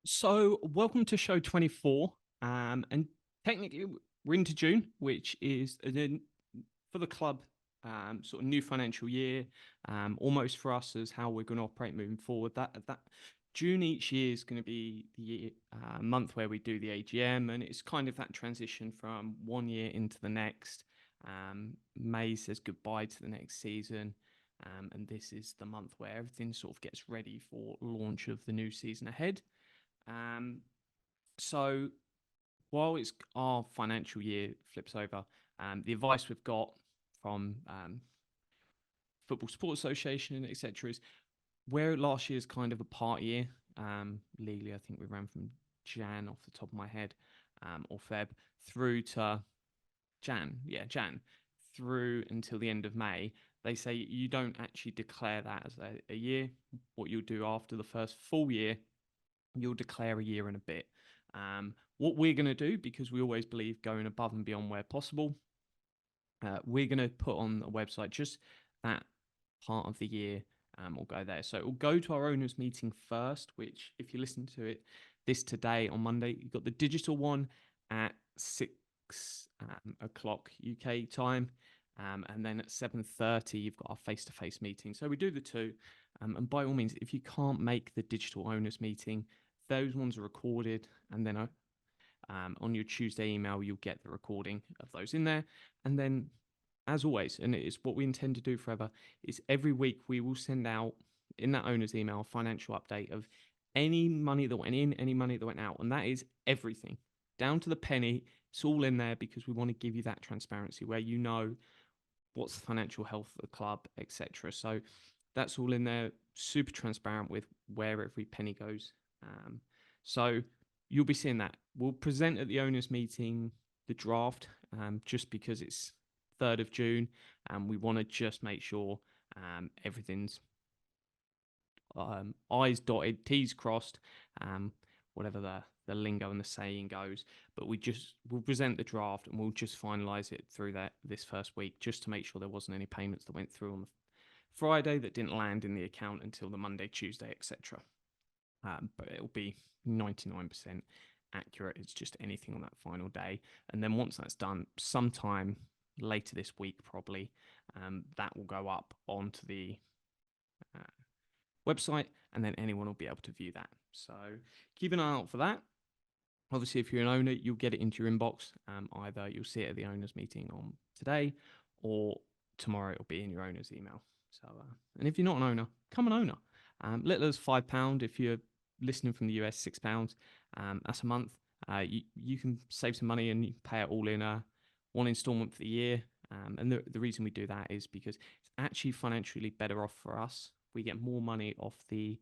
So, welcome to show 24. And technically, we're into June, which is for the club, sort of new financial year, almost for us as how we're going to operate moving forward. That June each year is going to be the month where we do the AGM, and it's kind of that transition from one year into the next. May says goodbye to the next season. And this is the month where everything sort of gets ready for launch of the new season ahead. Um, so while it's our financial year flips over, the advice we've got from Football Sports Association, etc., is where last year's kind of a part year. Legally, I think we ran from Jan off the top of my head, or Feb through to Jan through until the end of May. They say you don't actually declare that as a year. What you'll do after the first full year, you'll declare a year and a bit. What we're going to do, because we always believe going above and beyond where possible, we're going to put on the website just that part of the year. We'll go there. So we'll go to our owners meeting first, which if you listen to it this today on Monday, you've got the digital one at 6 o'clock UK time. And then at 7:30, you've got our face-to-face meeting. So we do the two. And by all means, if you can't make the digital owners meeting, those ones are recorded. And then on your Tuesday email, you'll get the recording of those in there. And then, as always, and it is what we intend to do forever, is every week we will send out in that owner's email a financial update of any money that went in, any money that went out. And that is everything down to the penny. It's all in there because we want to give you that transparency where you know what's the financial health of the club, etc. So that's all in there, super transparent with where every penny goes. So you'll be seeing that. We'll present at the owners' meeting the draft, just because it's 3rd of June, and we want to just make sure everything's I's dotted, T's crossed, whatever the lingo and the saying goes. But we'll present the draft and we'll just finalize it through this first week, just to make sure there wasn't any payments that went through on the Friday that didn't land in the account until the Monday, Tuesday, etc. But it'll be 99% accurate. It's just anything on that final day. And then once that's done, sometime later this week, probably, that will go up onto the website, and then anyone will be able to view that. So keep an eye out for that. Obviously, if you're an owner, you'll get it into your inbox. Either you'll see it at the owners meeting on today, or tomorrow it'll be in your owner's email. So, and if you're not an owner, become an owner. Little as £5. If you're listening from the US, £6. That's a month. You can save some money and you pay it all in one installment for the year. And the reason we do that is because it's actually financially better off for us. We get more money off the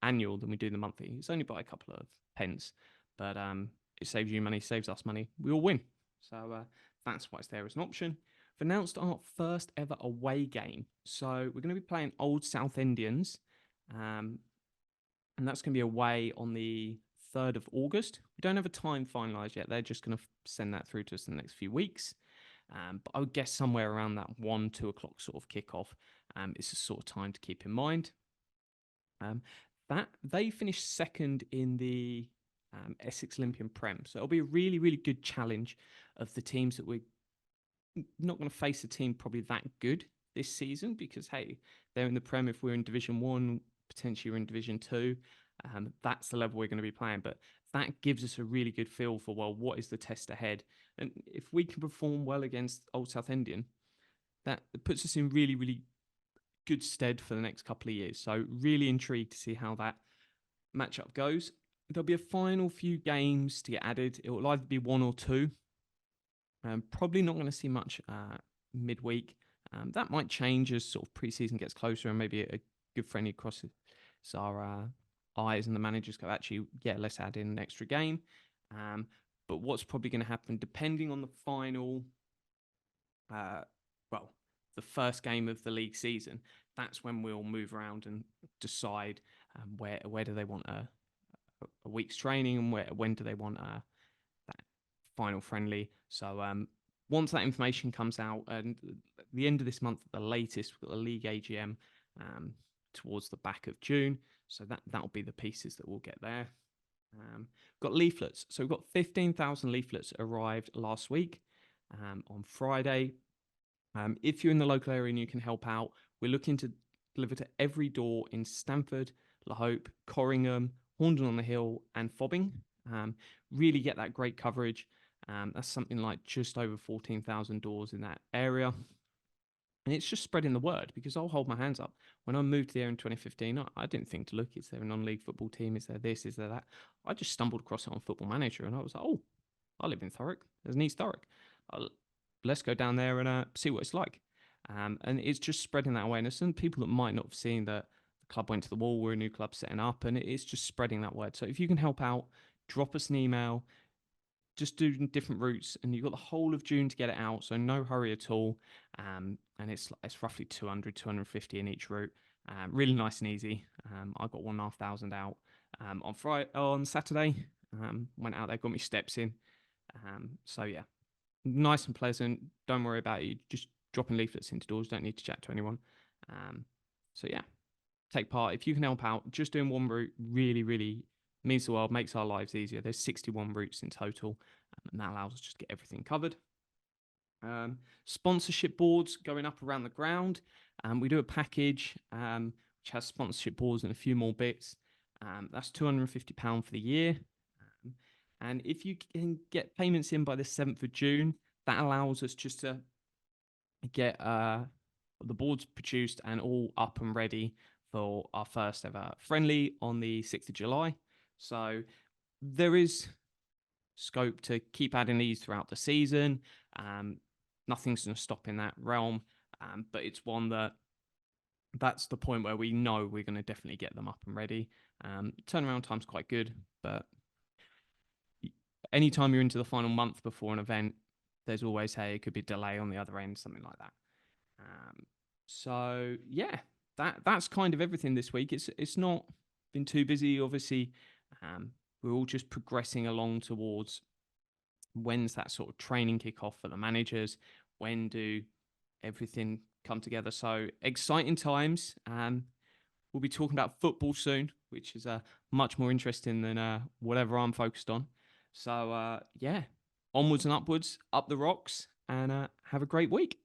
annual than we do the monthly. It's only by a couple of pence, but it saves you money, saves us money. We all win. So that's why it's there as an option. We've announced our first ever away game. So we're going to be playing Old South Indians, and that's going to be away on the 3rd of August. We don't have a time finalised yet. They're just going to send that through to us in the next few weeks. But I would guess somewhere around that 2 o'clock sort of kickoff is the sort of time to keep in mind. That they finished second in the Essex Olympian Prem, so it'll be a really, really good challenge of the teams that we're not going to face a team probably that good this season, because hey, they're in the Prem. If we're in Division 1, potentially we're in Division 2, that's the level we're going to be playing. But that gives us a really good feel for, well, what is the test ahead? And if we can perform well against Old South Indian, that puts us in really, really good stead for the next couple of years. So really intrigued to see how that matchup goes. There'll be a final few games to get added. It will either be 1 or 2. Probably not going to see much midweek. That might change as sort of preseason gets closer, and maybe a good friendly crosses our eyes and the managers go, actually, yeah, let's add in an extra game. But what's probably going to happen, depending on the final, the first game of the league season, that's when we'll move around and decide where do they want a week's training, and when do they want that final friendly. So once that information comes out, and at the end of this month, at the latest, we've got the league AGM towards the back of June. So that'll be the pieces that we'll get there. Got leaflets. So we've got 15,000 leaflets arrived last week on Friday. If you're in the local area and you can help out, we're looking to deliver to every door in Stamford, La Hope, Corringham, Horndon on the Hill, and Fobbing. Really get that great coverage. That's something like just over 14,000 doors in that area. And it's just spreading the word, because I'll hold my hands up. When I moved there in 2015, I didn't think to look, is there a non-league football team? Is there this? Is there that? I just stumbled across it on Football Manager, and I was like, oh, I live in Thurrock. There's an East Thurrock. Let's go down there and see what it's like. And it's just spreading that awareness. And people that might not have seen that the club went to the wall, we're a new club setting up, and it's just spreading that word. So if you can help out, drop us an email. Just do different routes, and you've got the whole of June to get it out, so no hurry at all. And it's roughly 200, 250 in each route. Really nice and easy. I got 1,500 out on Saturday. Went out there, got my steps in. So yeah, nice and pleasant. Don't worry about it. Just dropping leaflets into doors. Don't need to chat to anyone. So yeah, take part if you can help out. Just doing one route really, really means the world, makes our lives easier. There's 61 routes in total, and that allows us to just get everything covered. Sponsorship boards going up around the ground. We do a package which has sponsorship boards and a few more bits. That's £250 for the year. And if you can get payments in by the 7th of June, that allows us just to get the boards produced and all up and ready for our first ever friendly on the 6th of July. So there is scope to keep adding these throughout the season. Nothing's going to stop in that realm, but it's one that's the point where we know we're going to definitely get them up and ready. Turnaround time's quite good, but anytime you're into the final month before an event, there's always, hey, it could be a delay on the other end, something like that. So yeah, that's kind of everything this week. It's not been too busy, obviously. We're all just progressing along towards when's that sort of training kick off for the managers, when do everything come together. So exciting times. We'll be talking about football soon, which is much more interesting than whatever I'm focused on. So yeah, onwards and upwards, up the rocks, and have a great week.